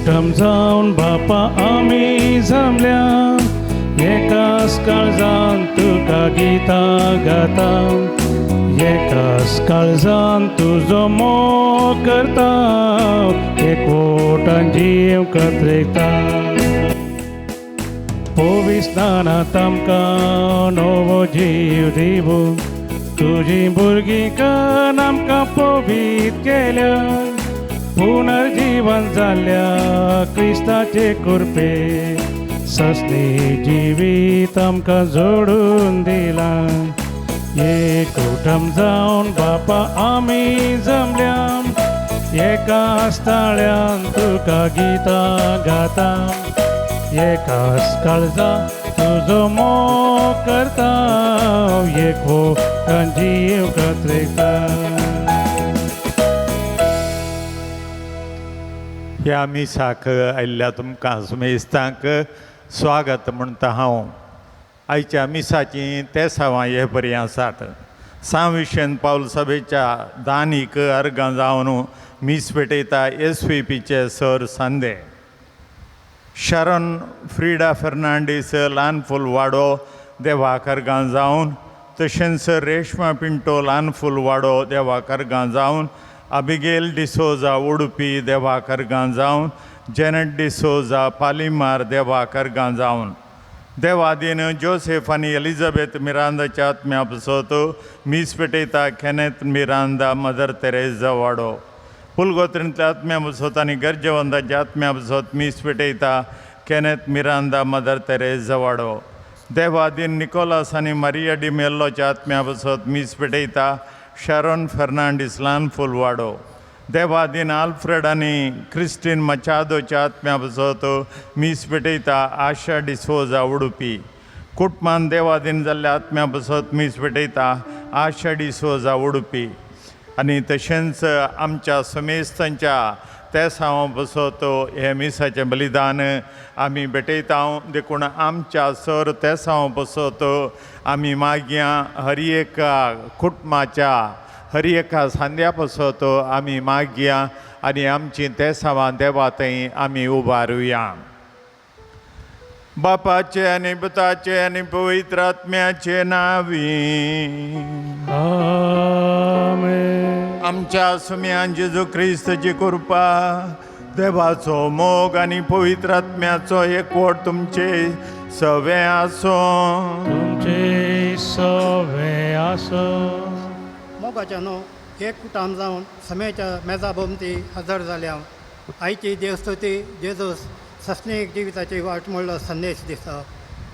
कुटुंब जाऊन बापा आम्ही जमल्या एकाच काळजान तुका गीता गाता एकाच काळजान तुझो मोग करता एकवटान जीव कतरेता पवित्रांत आमकां नवो जीव दिवू तुजी भुरगीं कान आमकां पवित्र केल्या पुनर्जीवन जाल्ल्या क्रिस्ताचे कृपे सस्ती जिवीत आमकां जोडून दिला एक कुटुंब जावन बापा आमी जमल्या एकाच ताळ्यान तुका गिता गाता एकाच काळजा तुजो मोग करता एकवटान जीव कतरेता. ह्या मिसाक आयिल्ल्या तुमकां सुमेस्तांक स्वागत म्हणटा हांव. आयच्या मिसाची 13वां हे बरी आसात. सांविशेन पावल सभेच्या दानीक अर्गां जावन मीस पेटयता SVPचे सर सांदे. शरण फ्रिडा फेर्नांडीस ल्हान फूल वाडो देवाक अर्गां जावन तशेंच रेश्मा पिंटो ल्हान फूल वाडो देवाक अर्गां जावन अबिगेल डिसोजा उडुपी देवाक अर्गां जावन जेनेट डिसोजा पालिमार देवाक अर्गां जावन देवादीन जोसेफ आनी एलिझाबेथ मिरांदाच्या आत्म्या पासत मीस पेटयता केनेथ मिरांदा मदर तेरेजा वाडो. पुलगोत्रींतल्या आत्म्या पासत आनी गरजेवंताच्या आत्म्या पासत मीस पेटयता केनेथ मिरांदा मदर तेरेजा वाडो. देवादीन निकोलास आनी मारिया डी मेल्लोच्या आत्म्या पासत मीस पेटयता शरण फेर्नांडीस ल्हान फूल वाडो. देवादीन आल्फ्रेड आनी क्रिस्टीन मचादोच्या आत्म्या पासत मीस पेटयता आशा डिसोजा उडुपी. कुटमान देवादीन जाल्ल्या आत्म्या पासत मीस पेटयता आशा डिसोजा उडुपी. आनी तशेंच आमच्या समेस्तांच्या 13वां पासत हे मिसाचें बलिदान आमी भेटयता. देखून आमच्या सर 13वां पासत आमी मागयां हर एका कुटुंबाच्या हर एका सांद्या पासत आमी मागया आनी आमची 13वां देवा थंय आमी उबारुया. बापाचे आनी पुताचे आनी पवित्र आत्म्याचे नांवी आमेन. आमच्या सुम्यान जेजू क्रिस्ताची कृपा देवाचो मोग आनी पवित्र आत्म्याचो एकवट तुमचे सवे आसो. तुमचे सवे आसो. मोगाच्या न्हू एक कुटाम जावन समेच्या मेजा भोवती हजर जाल्या आयची देवस्तुती जेजूस सस्नीक जिविताची वाट म्हणलो संदेश दिसता.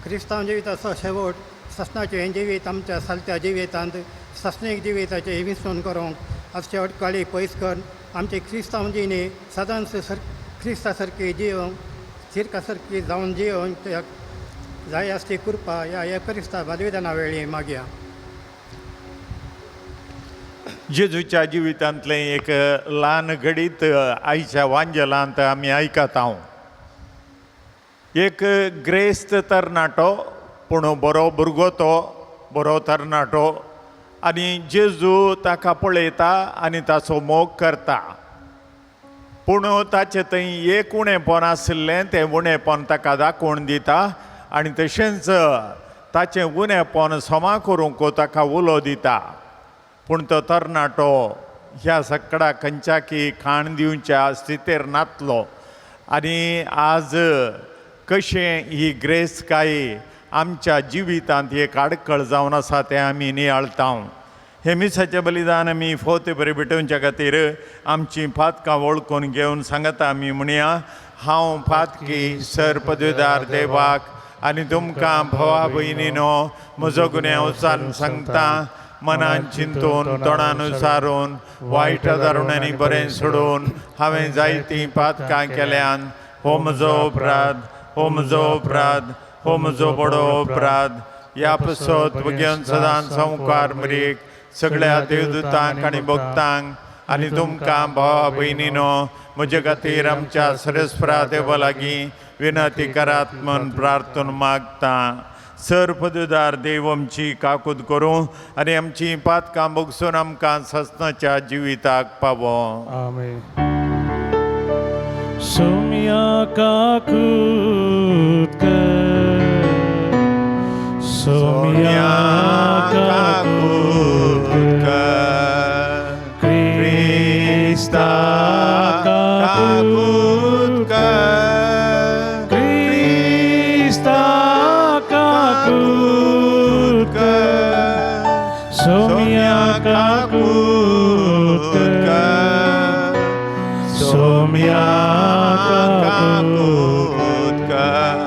क्रिस्तांव जिविताचो शेवट ससनाचें हें जिवीत आमच्या चलत्या जिवितांत सस्नीक जिविताचें विसरून करूंक आज शेवटकाळी पयस कर आमची क्रिस्तांव जिणी सदांच क्रिस्ता सारकी जियोंक चिरका सारकी जावन जियोंक जाय आसली कृपा ह्या क्रिस्ता बलिदाना वेळी मागया. जेजूच्या जिवितांतलें एक ल्हान घडीत आयच्या वांजेलांत आमी आयकता. एक ग्रेस्त तरणाटो पूण बरो भुरगो तो बरो तरणाटो आनी जेजू ताका पळयता आनी ताचो मोग करता. पूण ताचें थंय एक उणेंपण आशिल्लें तें उणेंपण ताका दाखोवन दिता आनी तशेंच ताचें उणेंपण समा करूंक ताका उलो दिता. पूण तो तरणाटो ह्या सगळ्या खंयच्याकी खाण दिवच्या स्थितीर नासलो आनी आज कशें ही ग्रेस काय आमच्या जिवितांत एक आडखळ जावन आसा तें आमी नियाळटा. हे मिसाचें बलिदान आमी फोत बरें भेटोवच्या खातीर आमची पातकां वळखून घेवन सांगता आमी म्हणया. हांव पातकी सर पदवीदार देवाक आनी तुमकां भवा भयणीनो म्हजो गुन्हे उचारून सांगता. मनान चिंतून तोंडान उसारून वायट दारुणांनी बरें सोडून हांवें जायतीं पातकां केल्यान हो म्हजो अपराध हो म्हजो अपराध हो म्हजो बडो अपराध. या पसत घेवन सदां संवकार मरीक सगळ्या देवदूतांक आनी भक्तांक आनी तुमकां भावा भयणीनो म्हजे खातीर आमच्या सरस्वरा देवा लागीं विनंती करात म्हूण प्रार्थना मागता. सर्पदुदार देव आमची काकूद करूं आनी आमची पातकां भोगसून आमकां ससनाच्या जिविताक पावो. आमेन. Sumya kakut कर, Sumya kakut कर, Krista kakut कर, Krista kakut कर, Sumya kakut कर, Sumya kakut कर.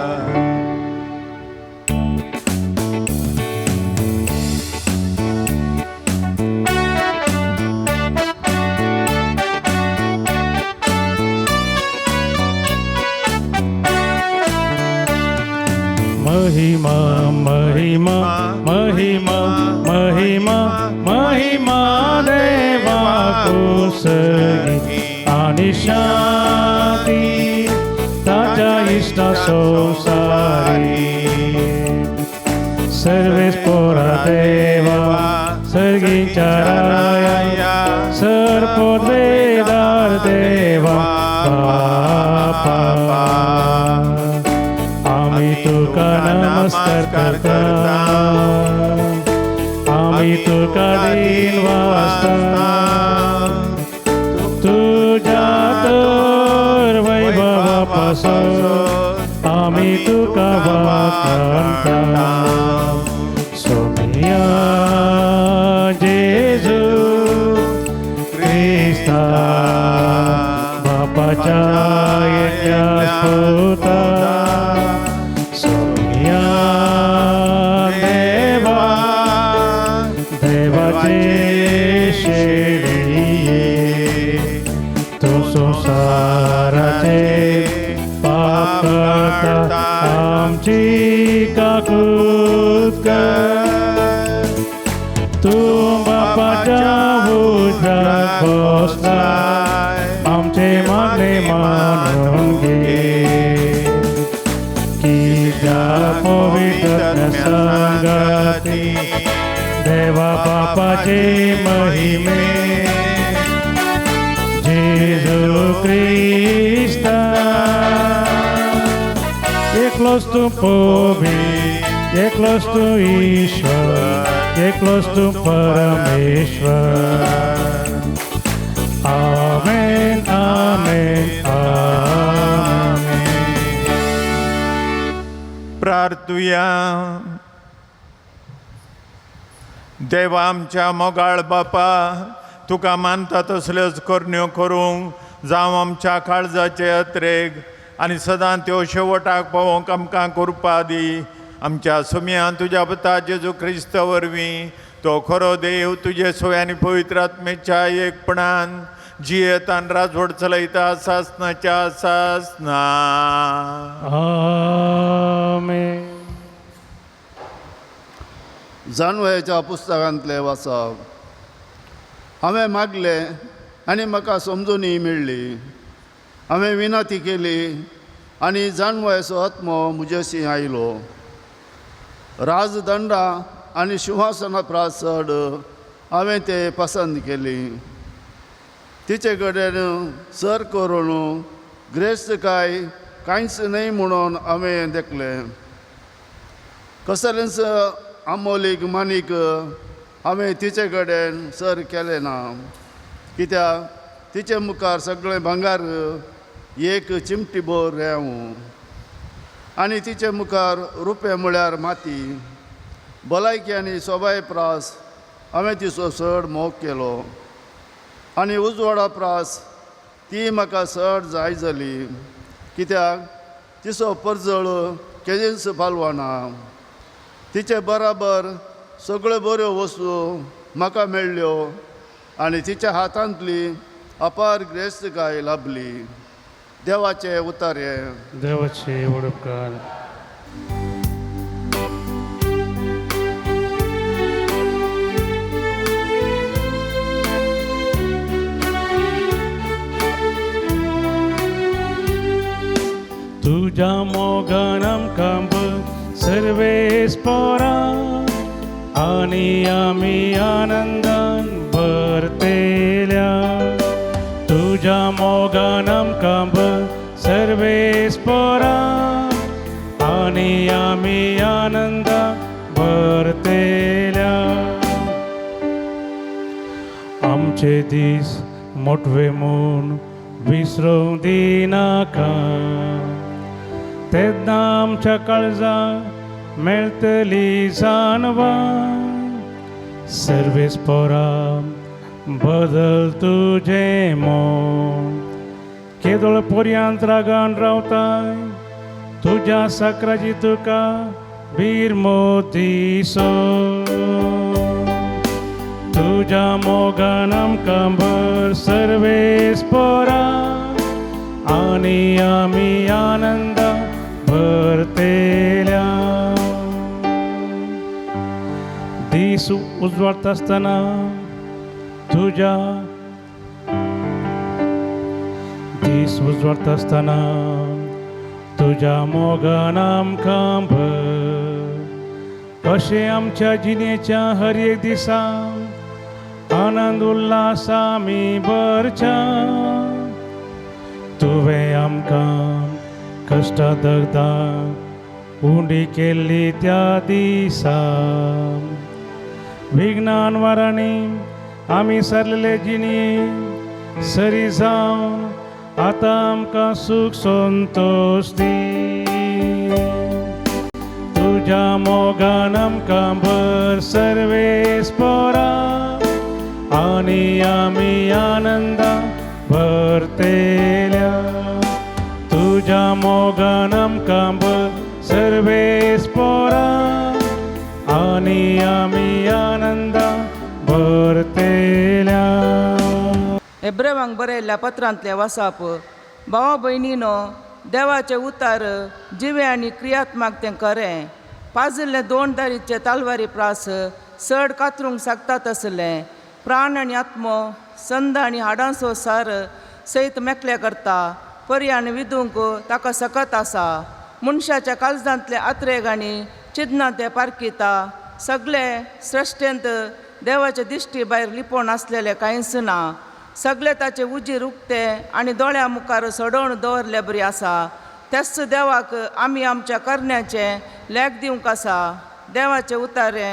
महिमा महिमा महिमा महिमा महिमा देवा कुसगी आणि शांती ताच्या इष्टा संसारी. सर्वेस पोरा देवा सर्गीच्या राया सर्पोत वेदार देवा बापा. आम्ही तुका नमस्कार करता, आम्ही तुका दिन वाजता. तुझ्या तर वैभवापासून आम्ही तुका वाखाणता. सोमिया जेजू ख्रिस्ता बापाच्या येत्या पुता. सोमिया देवा देवाचे शेळिये तो संसाराचे पाप करता आमची काकूत कर. तू बापाच्या उजव्यात बसलाय आमचे मागणे मानून घे. की त्या पवित्र संगती देवा बापाचे महिमे जेजू ख्रिस्ता एकलोच तू पवित्र एकलोच तू ईश्वर एकलोच तू परमेश्वर. आमेन आमेन आमेन. प्रार्थुया. देवा आमच्या मोगाळ बापा तुका मानता तसल्योच करण्यो करूंक जावं आमच्या काळजाचे अत्रेक आनी सदां त्यो शेवटाक पावोवंक आमकां कृपा दी. आमच्या सुमया तुज्या पुता जेजू क्रिस्त वरवीं तो खरो देव तुजे सोय आनी पवित्र आत्मेच्या एकपणान जियेत आनी राजवट चलयता सासनाच्या सासना. आमेन. जाणवयाच्या पुस्तकांतले वाचप. हांवें मागलें आनी म्हाका समजुनी मेळ्ळी. हांवें विनंती केली आनी जाणवयाचो आत्मो म्हजेशी आयलो. राजदंडा आनी सिंहासना प्रास चड हांवें ते पसंद केली. तिचे कडेन सर करून ग्रेस्त कांयच न्हय म्हणून हांवें देखलें. कसलेंच आमोलीक मानीक हांवें तिचे कडेन सर केलें ना. कित्याक तिचे मुखार सगळें भांगार एक चिमटी भर रेंव आनी तिचे मुखार रुपे म्हळ्यार माती. भलायकी आनी सोबाय प्रास हांवें तिचो चड मोग केलो आनी उजवाडा प्रास ती म्हाका चड जाय जाली. कित्याक तिचो परजळ केजेंच फालवाना. तिचे बराबर सगळ्यो बऱ्यो वस्तू म्हाका मेळ्ळ्यो आनी तिच्या हातांतली अपार ग्रेस्तकाय लाभली. देवाचे उतारे. देवाचे उडपकार. स्पोरा आणि आम्ही आनंदान भरतेल्या तुझ्या मोगान आमकां सर्वे स्पोरा आणि आम्ही आनंदान भरतेल्या आमचे दीस मोठवे म्हूण विसरूंक दिनाका तेन्ना आमच्या काळजाक मेळटली जानवां सर्वेस पोरा बदल तुजें मों केदोळ पर्यंत रागान रावताय तुज्या साकराची तुका बिरमो दिसो तुझ्या मोगान आमकां भर सर्वेस पोरा आणि आम्ही आनंद भरतेल्या दीस उजवाडता आसतना तुझ्या दीस उजवाडता आसतना तुझ्या मोगान आमकां भर अशें आमच्या जिणेच्या हर एक दिसा आनंद उल्हास आमी भरच्या तुवें आमकां कश्टां दगदां उंडी केल्ली त्या दिसा विघ्नान वारांनी आमी सरलेले जिणे सरी जावन आतां आमकां सूख संतोश दी तुज्या मोगान आमकां भर सर्वेस पोरा आणि आम्ही आनंदा भरतेल्या तुझ्या मोगान आमकां भर सर्वेस पोरा आणि आम्ही आनंदा भरतेल्या हेब्रेवांक बरयल्ल्या पत्रांतले वाचप भावा भयणीनो देवाचे उतार जिवे आनी क्रियात्मक तें खरें पाजिल्ले 2 दारीचे तालवारी प्रास चड कातरूंक सांगतात आसलें प्राण आनी आत्मो संद आनी हाडांचो सार सयत मेकले करता पर्यान विधूंक ताका सकत आसा मनशाच्या काळजांतले आत्रेग आनी चिदना ते पारकिता सगळे सृश्टेंत देवाचे दिश्टी भायर लिपोवन आसलेले कांयच ना सगळे ताचे उजीर उक्ते आनी दोळ्या मुखार सोडोवन दवरले बरी आसा तेच देवाक आमी आमच्या करण्याचे लेख दिवंक आसा देवाचे उतारे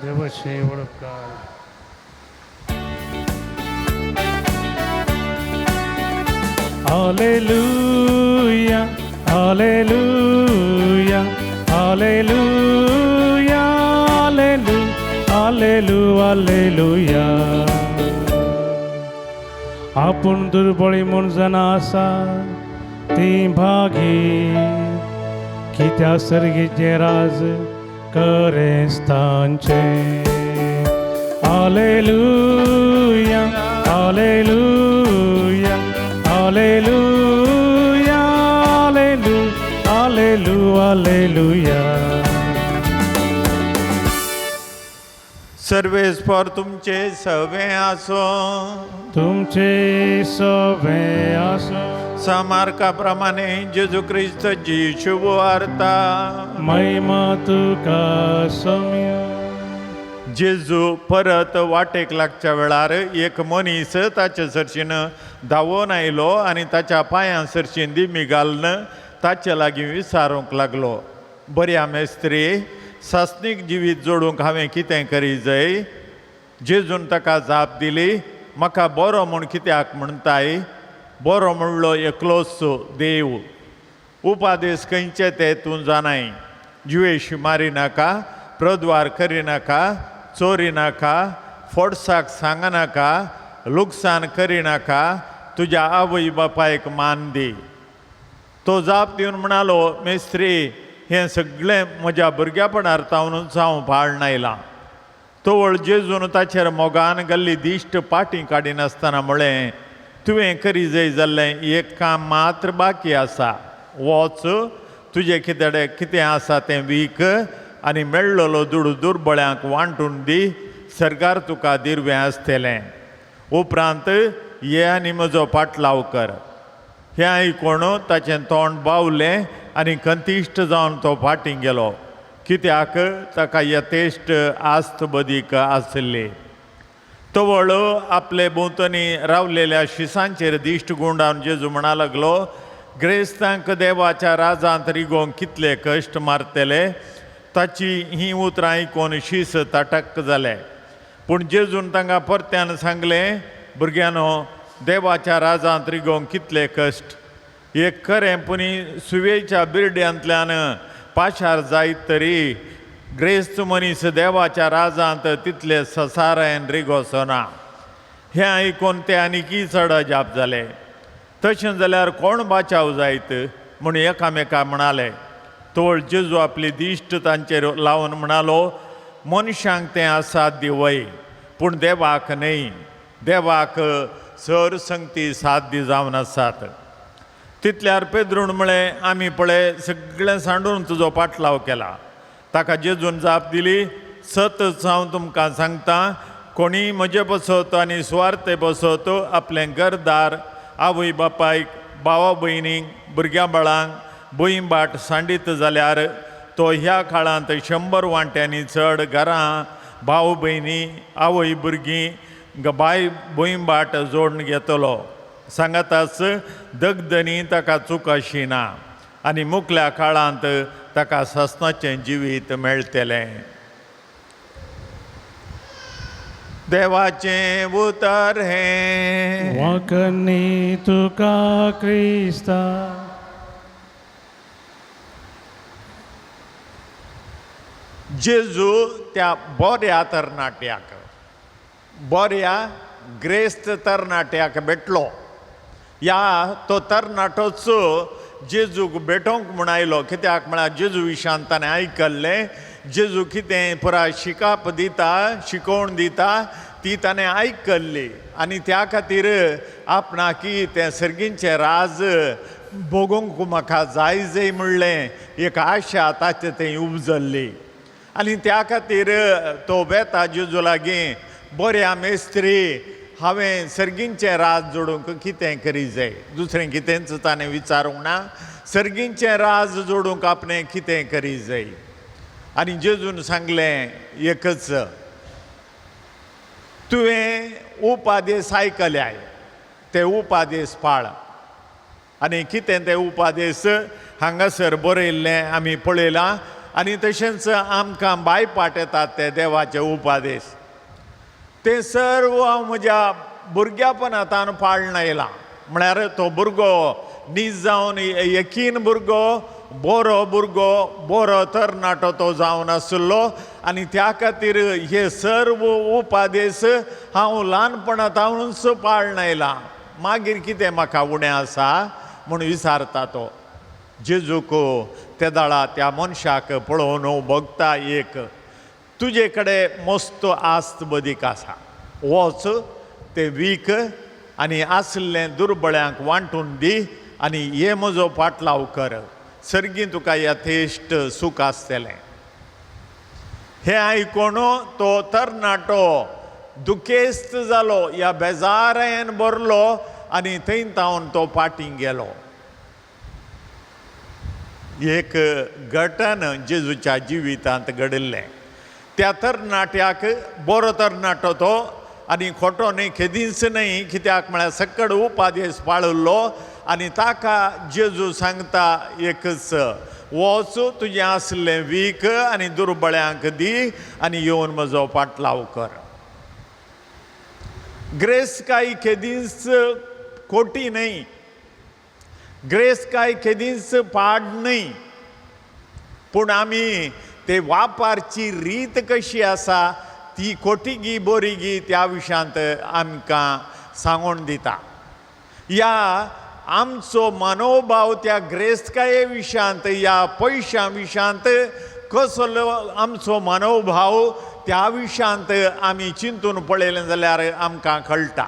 देवाचे वळखकार Hallelujah, hallelujah, hallelujah, hallelujah, hallelujah, hallelujah. आपण दुर्बळी म्हूण जाणा आसा ती भागी की त्या सर्गीचे राज करें तांचे Hallelujah, hallelujah, hallelujah, hallelujah, hallelujah, hallelujah. सर्वेस्पर तुमचे सवे आसो तुमचे सवे आसो सामार्काप्रमाणे जेजू ख्रिस्त जी शुभ वार्ता महिमा तुका सौम्य जेजू परत वाटेक लागच्या वेळार एक मनीस ताचे सरशीन धांवून आयलो आनी ताच्या पांयां सरशीन दिमी घालन ताचे लागीं विचारूंक लागलो बऱ्या मेस्त्री सासणीक जिवीत जोडूंक हांवें कितें करी जाय जेजून ताका जाप दिली म्हाका बरो म्हूण कित्याक म्हणटाय बरो म्हणलो एकलोच देव उपादेश खंयचे ते तूं जाणाय जिवेशी मारी नाका प्रद्वार करिनाका चोरी नाका फोडसाक सांगनाका लुकसाण करिनाका तुज्या आवय बापायक मान दी तो जाप दिवन म्हणालो मेस्त्री हें सगळें म्हज्या भुरग्यापणार तावनूच हांव पाळन आयलां तोवळ जेजून ताचेर मोगान घाल्ली दिश्ट पाटी काडिनासतना म्हळें तुवें करी जाय जाल्लें एक काम मात्र बाकी आसा वच तुजे कितें आसा तें वीक आनी मेळ्ळलो दुर्बळ्यांक वांटून दी सरकार तुका दिर्वें आसतलें उपरांत ये आनी म्हजो पाटलाव कर हें आयकून ताचें तोंड बावलें आनी कंतिश्ट जावन तो फाटीं गेलो कित्याक ताका यथेश्ट आस्त बदीक आसले. तो वळो आपले भोंवतणी रावलेल्या शिसांचेर दिश्ट गुंडावन जेजू म्हणा लागलो, ग्रेस्तांक देवाच्या राजांत रिगोंक कितले कश्ट मारतले. ताची ही उतरां आयकून शीस ताटक्क जाले. पूण जेजून तांकां परत्यान सांगलें, भुरग्यांनो, देवाच्या राजांत रिगोंक कितले कश्ट. एक खरें पुनी सुवेच्या बिरड्यांतल्यान पाशार जायत तरी ग्रेस्त मनीस देवाच्या राजांत तितले ससारायन रिगोसो ना. हें आयकून ते आनीकी चड अजाप जाले. तशें जाल्यार कोण बाचाव जायत म्हूण एकामेका म्हणाले. तोळ जेजू आपली दिश्ट तांचेर लावन म्हणालो, मनशांक तें असाध्य वय, पूण देवाक न्हय. देवाक सर संगती साध्य जावन आसात. तितल्यार पेद्रून म्हळें, आमी पळय सगळें सांडून तुजो पाटलाव केला. ताका जेजून जाप दिली, सतच हांव तुमकां सांगता, कोणी म्हजे बसत आनी सुवार्ते बसत आपलें घरदार, आवय बापायक, भावा भयणींक, भुरग्यां बाळांक, भोईम बाट सांडीत जाल्यार तो ह्या काळांत 100 वांट्यांनी चड घरां, भाव भयणी, आवय भुरगीं, बाय भोईम बाट जोडून घेतलो. सांगाताच दगदनी ताका चूक अशी ना. आनी मुखल्या काळांत ताका सस्नाचें जिवीत मेळटलें. देवाचें उतर हें वाकनी तुका क्रिस्ता. जेजू त्या बऱ्या तरणाट्याक, बऱ्या ग्रेस्त तरणाट्याक भेटलो. तो तरणाटोच जेजूक भेटोंक म्हूण आयलो. कित्याक म्हळ्यार जेजू विशांत ताणें आयकल्लें. जेजू कितें पुराय शिकाप दिता, शिकोवण दिता, ती ताणें आयकल्ली. आनी त्या खातीर आपणाकी तें सर्गींचें राज भोगूंक म्हाका जाय म्हणलें एक आशा ताचे थंय उपजल्ली. आनी त्या खातीर तो बेता जेजू लागीं, बऱ्या मेस्त्री, हांवें सर्गींचें राज जोडूंक कितें करी जाय. दुसरें कितेंच ताणें विचारूंक ना. सर्गींचें राज जोडूंक आपणें कितें करी जाय. आनी जेजून सांगलें एकच, तुवें उपादेश आयकल्याय, ते उपादेश पाळ. आनी कितें ते उपादेश हांगासर बरयल्लें आमी पळयलां. आनी तशेंच आमकां बायपाट येतात ते देवाचे उपादेश. ते सर्व हांव म्हज्या भुरग्यापणांतान पाळून आयलां. म्हळ्यार तो भुरगो नीज जावन यकीन भुरगो, बरो तरणाटो तो जावन आसलो. आनी त्या खातीर हे सर्व उपादेश हांव ल्हानपणांतानूच पाळून आयलां. मागीर कितें म्हाका उणें आसा म्हूण विचारता तो. जेजूक त्या दाळा त्या मनशाक पळोवन भोगता एक, तुजे कडेन मस्त आस्त बदीक आसा. वच ते वीक आनी आसलें दुर्बळ्यांक वांटून दी आनी हे म्हजो पाटलाव कर. सर्गी तुका यथेश्ट सूख आसतलें. हें आयकून तो तरणाटो दुखेस्त जालो, ह्या बेजारायेन भरलो आनी थंय तावन तो पाटींग गेलो. एक घटन जेजूच्या जिवितांत घडिल्लें. त्या तरणाट्याक बरो तरणाटो तो आनी खोटो न्हय, खेदीच न्हय. कित्याक म्हळ्यार सकड उपादेश पाळिल्लो. आनी ताका जेजू सांगता एकच, वच तुजें आसलें वीक आनी दुर्बळ्यांक दी आनी येवन म्हजो पाटलाव कर. ग्रेस काय खेदीच खोटी न्हय. ग्रेस काय खेदीच पाड न्हय. पूण आमी ते वापरची रीत कशी आसा ती खोटी गी बरी गी त्या विशांत आमकां सांगून दिता. या आमचो मनोभाव त्या ग्रेस्तकाये विशांत, या पयशां विशांत कसलो आमचो मनोभाव त्या विशांत आमी चिंतून पळयलें जाल्यार आमकां कळटा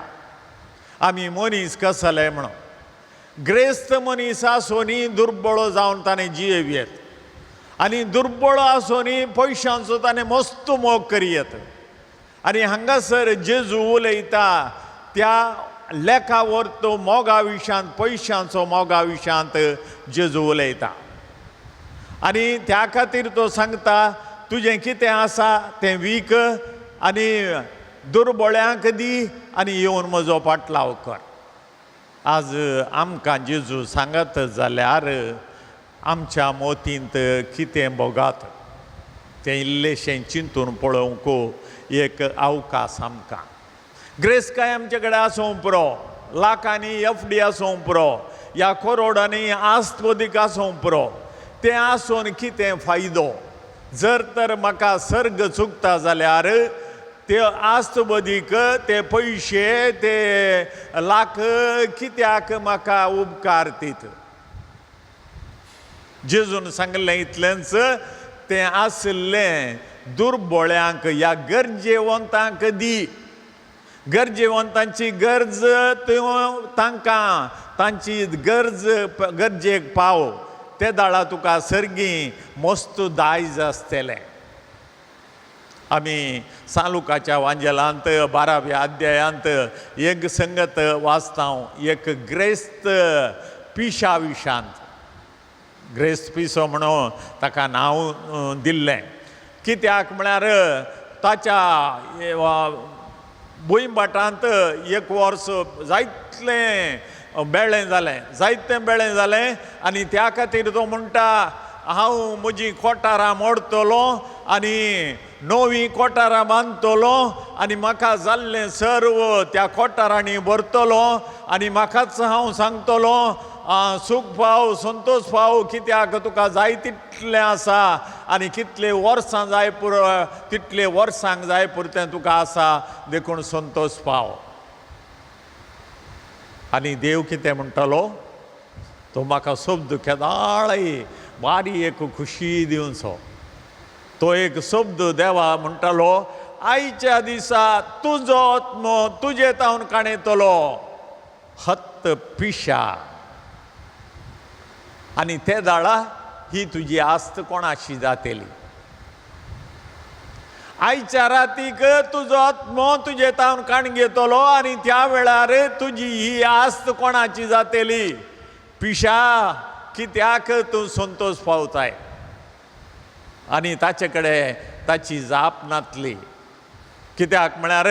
आमी मनीस कसले म्हणून. ग्रेस्त मनीस आसोनी दुर्बळ जावन ताणें जियेवयेत आनी दुर्बळ आसोनी पयशांचो ताणें मस्त मोग करियेत. आनी हांगासर जेजू उलयता त्या लेखा व्हरतो मोगा विशांत, पयशांचो मोगा विशांत जेजू उलयता. आनी त्या खातीर तो सांगता तुजें कितें आसा तें वीक आनी दुर्बळ्यांक दी आनी येवन म्हजो पाटलाव कर. आज आमकां जेजू सांगत जाल्यार आमच्या मोतींत कितें बोगात तें इल्लेशें चिंतून पळोवंक एक अवकाश आमकां. ग्रेस काय आमचे कडेन आसूं पुरो, लाखांनी FD आसूं पुरो, या करोडांनी आस्तपदीक आसूं पुरो, तें आसून कितें फायदो जर तर म्हाका सर्ग चुकता जाल्यार ते आस्तबदीक ते पयशे ते लाख कित्याक म्हाका उपकारतीत. जेजून सांगलें इतलेंच तें आसलें दुर्बळ्यांक या गरजेवंतांक दी. गरजेवंतांची गरज तांकां तांची गरजेक पाव ते दाळा तुका सर्गी मस्त दायज आसतलें. आमी सांलुकाच्या वांजेलांत 12व्या अध्यायांत एक संगत वाचता एक ग्रेस्त पिशा विशांत. ग्रेस्त पिसो म्हणून ताका नांव दिल्लें. कित्याक म्हळ्यार ताच्या भुंयबाटांत एक वर्स जायतलें बेळ्ळें जालें आनी त्या खातीर तो म्हणटा हांव म्हजीं कोठारां मोडतलो आनी नवीं कोठारां बांदतलो आनी म्हाका जाल्लें सर्व त्या कोठारांनी भरतलो आनी म्हाकाच हांव सांगतलो सूख पाव संतोष पाव कित्याक तुका जाय तितलें आसा आनी कितले वर्सां जाय पुरो तितले वर्सांक जाय पुरतें तुका आसा देखून संतोष पाव. आनी देव कितें म्हणटालो तो म्हाका शब्द केदाळय बारी एक खुशी दिवचो. तो एक शब्द देवा म्हणटालो आयच्या दिसा तुजो आत्मो तुजे तावन काणयतलो हत्त पिशा. आनी ते दाळा ही तुजी आस्त कोणाशी जातेली. आयच्या रातीक तुजो आत्मो तुजे तावन काण घेतलो आनी त्या वेळार तुजी ही आस्त कोणाची जातेली पिशा. कित्याक तूं संतोष पावताय आनी ताचे कडेन ताची जाप नातली. कित्याक म्हळ्यार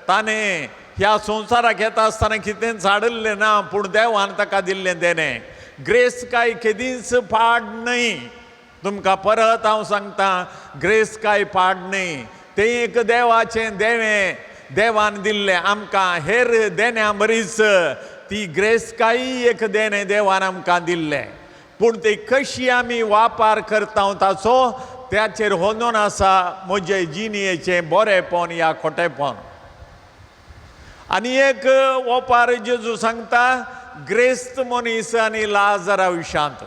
ताणें ह्या संवसाराक येता आसतना कितें झाडल्लें ना पूण देवान ताका दिल्लें देणें. ग्रेस काय केदींच पाड न्हय. तुमकां परत हांव सांगतां ग्रेस काय पाड न्हय. तें एक देवाचें देणें देवान दिल्लें आमकां हेर देण्या बरीच ती ग्रेस काय एक देणें देवान आमकां दिल्लें. पूण ती कशी आमी वापर करता ताचो त्याचेर होंदून आसा म्हजे जिणेचें बरेंपण या खोटेपण. आनी एक ओपार जेजू सांगता ग्रेस्त मनीस आनी लाजरा विशांत.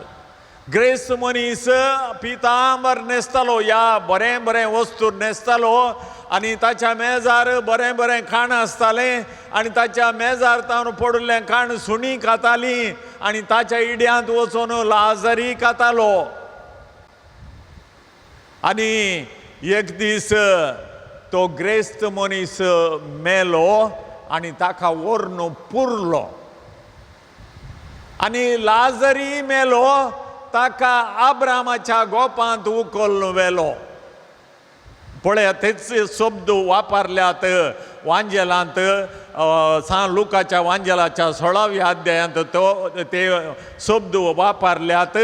ग्रेस्त मनीस पितांबर न्हेसतालो या बरें बरें वस्तू न्हेसतालो आनी ताच्या मेजार बरें बरें खाण आसतालें आनी ताच्या मेजार तावन पडलें खाण सुणी खातालीं आनी ताच्या इड्यांत वचून लाजरी खातालो. आनी एक दीस तो ग्रेस्त मनीस मेलो आनी ताका व्हरून पुरलो आनी लाजरी मेलो ताका अब्रामाच्या गोपांत उखलून व्हेलो. पळयात तेच शब्द वापरल्यात वांजेलांत लुकाच्या वांजेलाच्या 16व्या अध्यायांत ते शब्द वापरल्यात.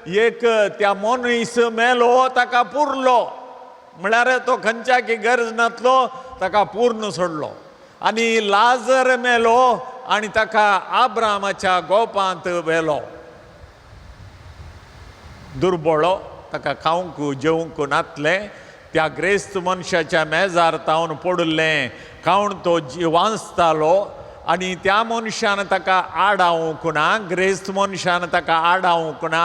एक त्या मनीस मेलो ताका पुरलो म्हळ्यार तो खंयच्याकी गरज नासलो ताका पूर्ण सोडलो. आनी लाजर मेलो आनी ताका अब्रामाच्या गोपांत व्हेलो. दुर्बळो ताका खावंक जेवंक नासलें. त्या ग्रेस्त मनशाच्या मेजार तावन पडलें खावन तो वांचतालो आनी त्या मनशान ताका आडावंक ना. ग्रेस्त मनशान ताका आडावंक ना.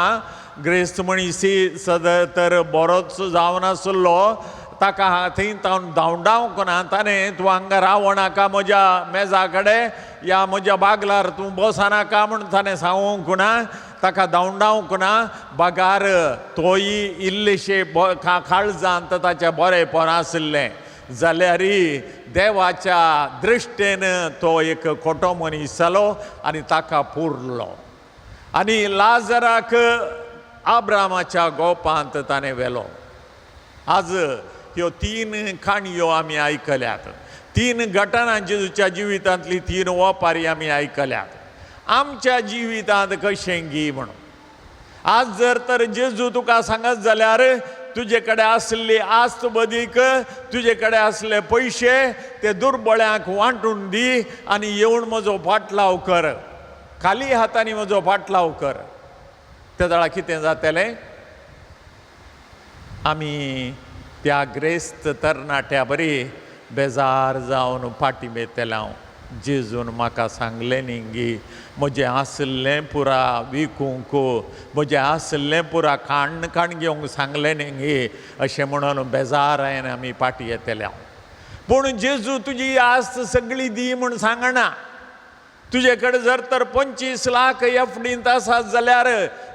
ग्रेस्त मनीसी सदर तर बरोच जावन आसलो ताका थंय तावन धांवडावंक ना. ताणें तूं हांगा रावनाका म्हज्या मेजा कडेन या म्हज्या बागलार तूं बसनाका म्हूण ताणें सांगूंक ना. ताका धांवडावंक ना. बागार तोय इल्लेशे काळजांत ताचें बरेंपण आसलें जाल्यारय देवाच्या दृश्टेन तो एक खोटो मनीस जालो आनी ताका पुरलो. आनी लाजराक आब्रामाच्या गोपांत ताणें व्हेलो. आज ह्यो 3 काणयो आमी आयकल्यात. 3 घटना जेजूच्या जिवितांतली 3 ओपारी आमी आयकल्यात. आमच्या जिवितांत कशें गी म्हणून आज जर तर जेजू तुका सांगत जाल्यार तुजे कडेन आसली आस्त बदीक तुजे कडेन आसले पयशे ते दुर्बळ्यांक वांटून दी आनी येवन म्हजो फाटलाव कर, खाली हातांनी म्हजो फाटलाव कर. त्या वेळार कितें जातलें? आमी त्या ग्रेस्त तरणाट्या बरी बेजार जावन फाटीं बेतले. हांव जेजून म्हाका सांगलें न्ही गी म्हजें आसलें पुरा विकूंक, म्हजें आसलें पुरा काण घेवंक सांगलें न्ही गी अशें म्हणून बेजार आयन आमी फाटीं येतले. पूण जेजू तुजी आस्त सगळी दी म्हूण सांगना. तुजे कडेन जर तर 25 लाख एफडींत आसात जाल्यार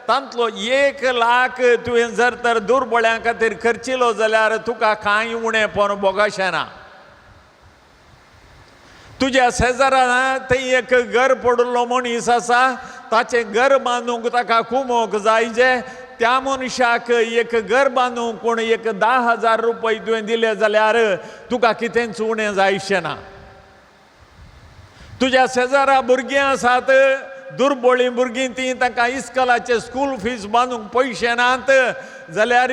तांतलो 1 लाख तुवें जर तर दुर्बळ्यां खातीर खर्चिलो जाल्यार तुका कांय उणें पण बोगाशें ना. तुज्या शेजारान थंय एक घर पडलो मनीस आसा, ताचें घर बांदूंक ताका कुमोक जायजे. त्या मनशाक एक घर बांदूंक कोण एक 10,000 रुपये तुवें दिले जाल्यार तुका कितेंच उणें जायशें ना. तुज्या शेजारा भुरगीं आसात, दुर्बळीं भुरगीं ती तांकां इस्कॉलाचे स्कूल फीज बांदूंक पयशे नात जाल्यार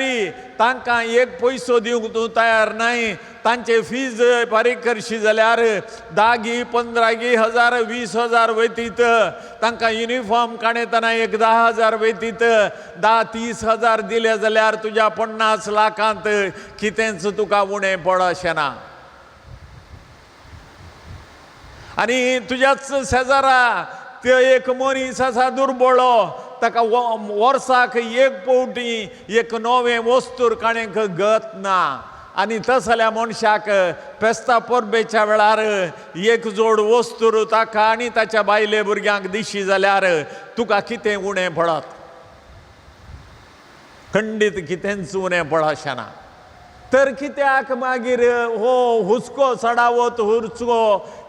तांकां 1 पयसो दिवंक तूं तयार नाय. तांचे फीज फारीक करशी जाल्यार 10 15 हजार 20 हजार वयतीत. तांकां युनिफॉर्म काडयतना एक 10,000 वयतीत. 10-30 हजार दिले जाल्यार तुज्या 50 लाखांत कितेंच तुका उणें पडशें ना. आनी तुज्याच शेजारा ते एक मनीस आसा दुर्बळो, ताका वर्साक 1 पावटी एक नवें वस्तूर काणेक गत ना. आनी तसल्या मनशाक फेस्ता परबेच्या वेळार 1 जोड वस्तूर ताका आनी ताच्या बायले भुरग्यांक दिशी जाल्यार तुका कितें उणें पडत? खंडीत कितेंच उणें पडशें ना. तर कित्याक मागीर हो हुस्को सडावत हुस्को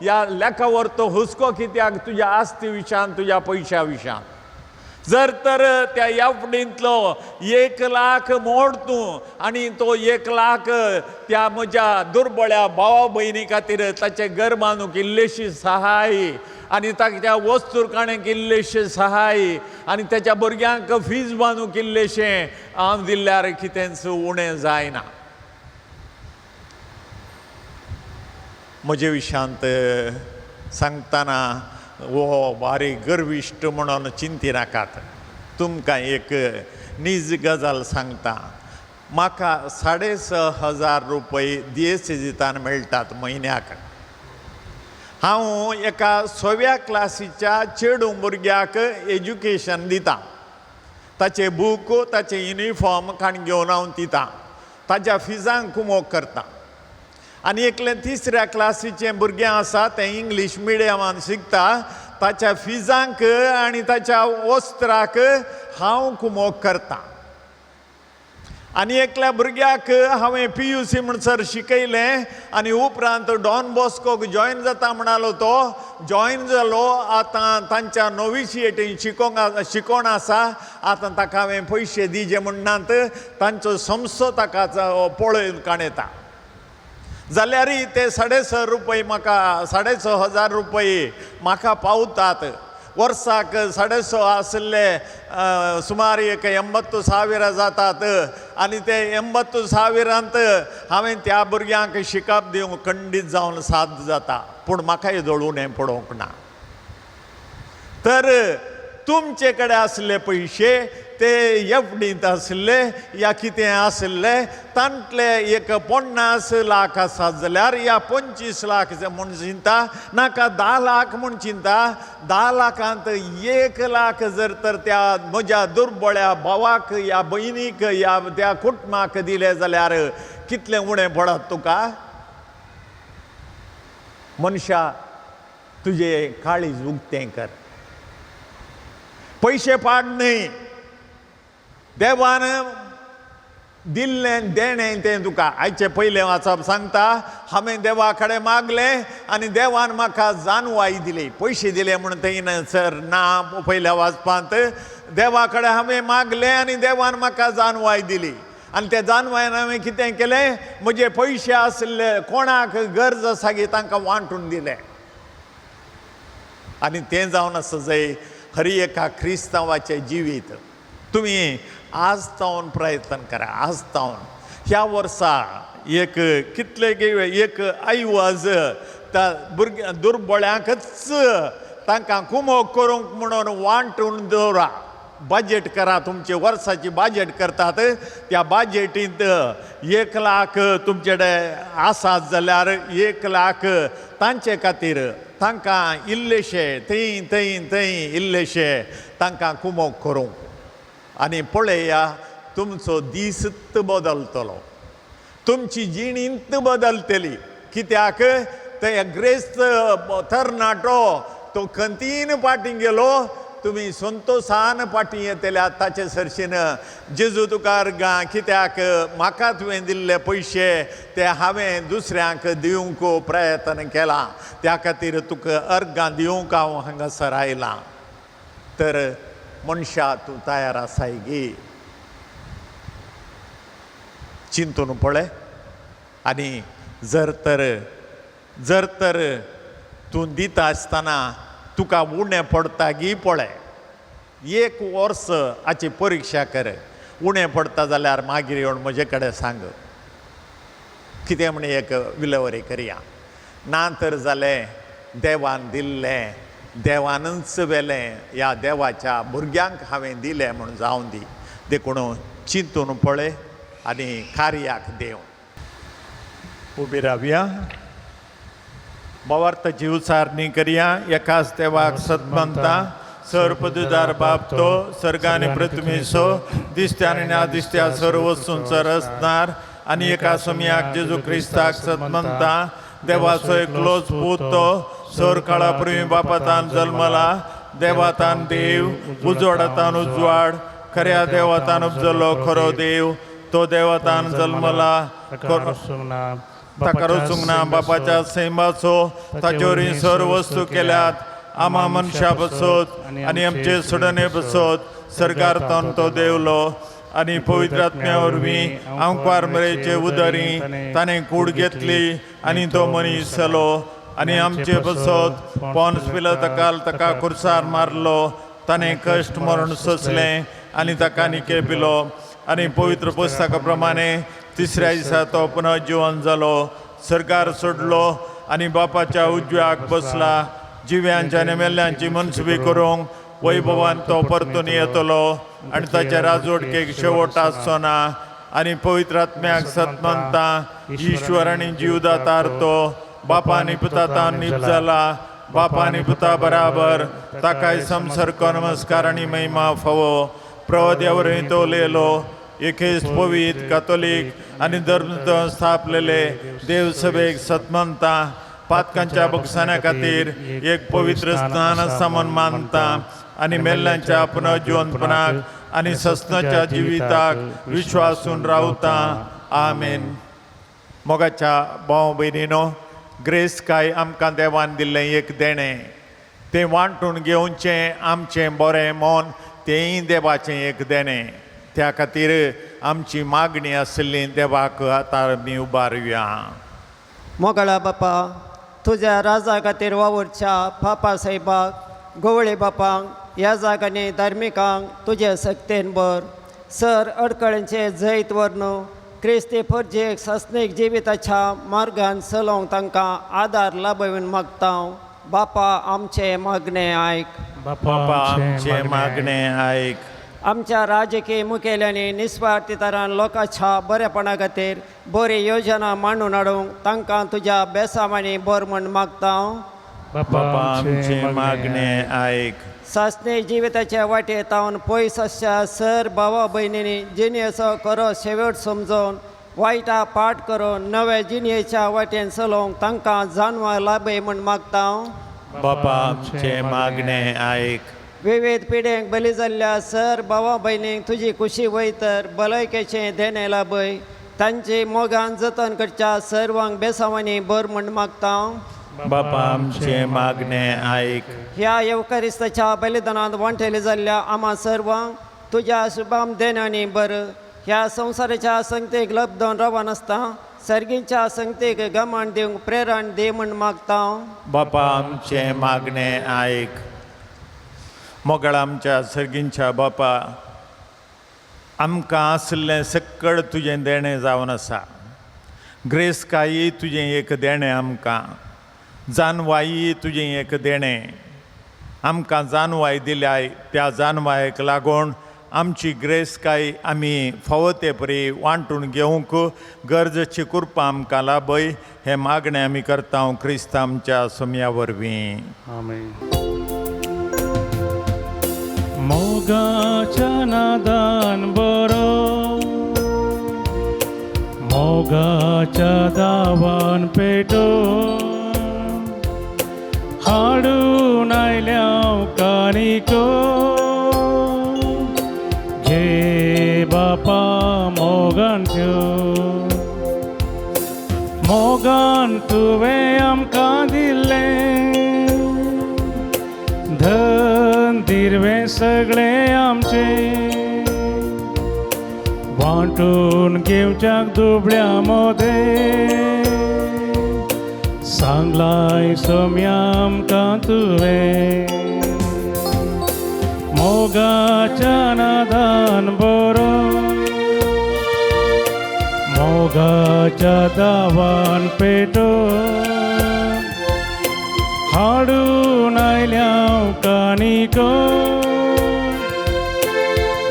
ह्या लेखावर तो हुस्को कित्याक तुज्या आस्ती विशान तुज्या पयशा विशान? जर तर त्या एफडींतलो 1 लाख मोड तूं आनी तो 1 लाख त्या म्हज्या दुर्बळ्या भावा भयणी खातीर ताचें घर बांदूंक इल्लेशी सहाय आनी ताच्या वस्तूर काणेक इल्लेशें सहाय आनी त्याच्या भुरग्यांक फीज बांदूंक इल्लेशें हांव दिल्यार कितेंच उणें जायना. म्हजे विशांत सांगतना वो बारीक गर्विश्ट म्हणून चिंती नाकात. तुमकां एक नीज गजाल सांगता. म्हाका 6,500 रुपये DSCतान मेळटात म्हयन्याक. हांव एका 6व्या क्लासीच्या चेडू भुरग्याक एज्युकेशन दितां. ताचे बूक ताचे युनिफॉर्म काण घेवन हांव दितां. ताच्या फिजांक कुमोक करता. आनी एकलें 3ऱ्या क्लासीचें भुरगें आसा तें इंग्लीश मिडियमान शिकता. ताच्या फिजांक आनी ताच्या वस्त्राक हांव कुमोक करता. आनी एकल्या भुरग्याक हांवें PUC म्हणसर शिकयलें आनी उपरांत डॉन बॉस्कोक जॉयन जाता म्हणालो. तो जॉयन जालो. आतां तांच्या नोविशिएटीन शिकोवन आसा. आतां ताका हांवें पयशे दिजे म्हणनात. तांचो संस्थो ताका पळोवन काणयता. जाल्यार ते 6,500 रुपये म्हाका 6,500 रुपये म्हाका पावतात. वर्साक 6,500 आसले सुमार एक 80,000 जातात. आनी ते 80,000 हांवें त्या भुरग्यांक शिकप दिवंक खंडीत जावन साद जाता. पूण म्हाका हेजोळ उणें पडोवंक ना. तर तुमचे कडेन आसले पयशे ते एफडींत आसले या कितें आसले तांतले एक 50 लाख आसात जाल्यार या 25 लाख म्हूण चिंता नाका 10 लाख म्हूण चिंता. 10 लाखांत 1 लाख जर तर त्या म्हज्या दुर्बळ्या भावाक या भयणीक या त्या कुटुंबाक दिले जाल्यार कितलें उणें पडत तुका? मनशा तुजे काळीज उक्तें कर. पयशे पाड न्हय. देवान दिल्लें देणें तें तुका आयचे पयलें वाचप सांगता हांवें देवा कडेन मागलें आनी देवान म्हाका जानवाई दिली पयशे दिले म्हणून थंय सर ना पयल्या वाचपांत देवा कडेन हांवें मागलें आनी देवान म्हाका जानवाय दिली आनी त्या जानवायन हांवें कितें केलें म्हजे पयशे आसले कोणाक गरज आसा गी तांकां वांटून दिलें आनी तें जावन आसा जंय हर एका क्रिस्तांवाचें जिवीत तुमी आज तावन प्रयत्न करा आज तावन ह्या वर्सा एक कितले एक आयवाज त्या भुरग्या दुर्बळ्यांकच तांकां कुमोग करूंक म्हणून वांटून दवरा बजेट करा तुमचे वर्साची बजेट करतात त्या बजेटींत 1 लाख तुमचे कडेन आसात जाल्यार 1 लाख तांचे खातीर तांकां इल्लेशे थंय इल्लेशे तांकां कुमोग करूंक आनी पळया तुमचो दिसत बदलतलो तुमची जिणींत बदलतली कित्याक ते ग्रेस्त तरणाटो तो खंतीन फाटीं गेलो तुमी संतोशान फाटीं येतल्यात ताचे सरशीन जेजू तुका अर्गां कित्याक म्हाका तुवें दिल्ले पयशे ते हांवें दुसऱ्यांक दिवंक प्रयत्न केला त्या खातीर तुका अर्गां दिवंक हांव हांगासर आयलां तर मनशा तूं तयार आसाय गे चिंतून पळय आनी जर तर तूं दिता आसतना तुका उणें पडटा गी पळय 1 वर्स हाची परिक्षा कर उणें पडटा जाल्यार मागीर येवन म्हजे कडेन सांग कितें म्हण एक विलेवरी करया ना तर जालें देवान दिल्लें देवानच वेलें ह्या देवाच्या भुरग्यांक हांवें दिलें म्हूण जावं दी देखून चिंतून पळय आनी कार्याक देव उबी रावया भावार्थाची उसारणी करया एकाच देवाक सतमंता सर्पदुदार बाप तो सर्गाने प्रथमेशो दिसत्या आनी नादिसत्या सर्व वस्तूंचो रचणार आनी एका समयाक जेजू क्रिस्ताक सतमंता देवाचो एकलोच पूत तो सर काळा पूर्वी बापातान जल्मला देवातान देव उजवाडातान उजवाड खऱ्या देवातान उपजलो खरो देव तो देवातान जल्मला ताका रचूंक ना बापाच्या सैमाचो ताचेवरी सर्व वस्तू केल्यात आमा मनशा बसत आनी आमचे सुडणे बसत सर्गार्थान तो देवलो आनी पवित्र आत्म्या वरवीं अंकार मरेचे उदरी ताणें कूड घेतली आनी तो मनीस जालो आनी आमचे बसत पोन्स पिलाताकाल ताका खुर्सार मारलो ताणें कश्ट मरण सोंसलें आनी ताका निके पिलो आनी पवित्र पुस्तका प्रमाणे तिसऱ्या दिसा तो पुनः जिवन जालो सर्गार सोडलो आनी बापाच्या उजव्याक बसला जिव्यांच्या आनी मेल्ल्यांची मनसुबी करूंक वैभवान तो परतून येतलो आनी ताच्या राजवटकेक शेवट आसचो ना आनी पवित्र आत्म्याक सतमंता ईश्वर आनी जीवदातार तो बापा आनी पुतातान नीप जाला बापा आनी पुता बराबर ताकाय संसर्ग नमस्कार आनी महिमा फावो प्रवद्यावरय तो उलयलो एकेच पवित्र कातोलीक आनी धर्म स्थापलेले देव सभेक सतमंता पातकांच्या बक्षाण्या खातीर एक पवित्र स्नान आसा म्हूण मानता आनी मेल्ल्यांच्या पुनः जिवंतपणाक आनी सस्नाच्या जिविताक विश्वासून रावता आमेन मोगाच्या भाव भयणीनो ग्रेस काय आमकां देवान दिल्लें एक देणें तें वांटून घेवचें आमचें बरें मन तेंय देवाचें एक देणें त्या खातीर आमची मागणी आसली देवाक आतां आमी उबारुया मोगळा बापा तुझ्या राजा खातीर वावुरच्या पापा साहेबाक गवळे बापांक ह्या जागांनी धार्मिकांक तुजे सक्तेन बर सर अडखळ्यांचे जैत वर्णू क्रिस्ती फर्जेक सस्नेक जिविताच्या मार्गान चलोवंक तांकां आदार लाभून मागता बापा आमचे मागणे आयक बापा आमचे मागणे आयक आमच्या राजकीय मुखेल्यांनी निस्वार्थी तरान लोकांच्या बरेपणा खातीर बरी योजना मांडून हाडूंक तांकां तुज्या बेसामांनी बर म्हूण मागता बापा आमचे मागणे आयक सासने जिविताच्या वाटेर तावन पयस आसच्या सर भावा भयणींनी जिणेचो खरो शेवट समजून वायटा पाठ करून नव्या जिणेच्या वाटेन चलोवंक तांकां जानवां लाभय म्हूण मागता बापा आमचे मागणे आयक विविध पिढ्यांक बली जाल्ल्या सर भावा भयणींक तुजी खुशी वय तर भलायकेचें देणें लाभय तांची मोगान जतन करच्या सर्वांक बेसावांनी बर म्हण मागता बापा आमचे मागणे ऐक. ह्या येवकारिस्ताच्या बलिदानांत वांटेले जाल्ल्या आम्हा सर्वांक तुज्या शुभाम देण्यानी बर ह्या संवसाराच्या संगतेक लबदोन रावा नासता सर्गींच्या संगतेक गमाण दिवंक प्रेरण दे म्हण मागता बापा आमचे मागणे ऐक. मोगळ आमच्या सर्गींच्या बापा आमकां आसलें सक्कळ तुजें देणें जावन आसा. ग्रेस कायी तुजें एक देणें आमकां, जानवाई तुजें एक देणें. आमकां जानवाय दिल्याय त्या जानवायक लागून आमची ग्रेस काय आमी फावो ते परी वांटून घेवंक गरजेची कृपा आमकां लाभय हें मागणें आमी करता क्रिस्त आमच्या सुमया वरवीं. आमेन. मोगाच्या नादान बरो मोगाच्या दावान पेटो हाडून आयल्या कानिको घे बापा मोगान ठेव. मोगान तुवें आमकां दिल्लें धन दिरवें सगळें आमचें वांटून घेवच्याक दुबळ्या मोदें सांगलाय सोम्या आमकां तुवें. मोगाच्या नादान बरो मोगाच्या दावान पेटो हाडून आयल्या कानिको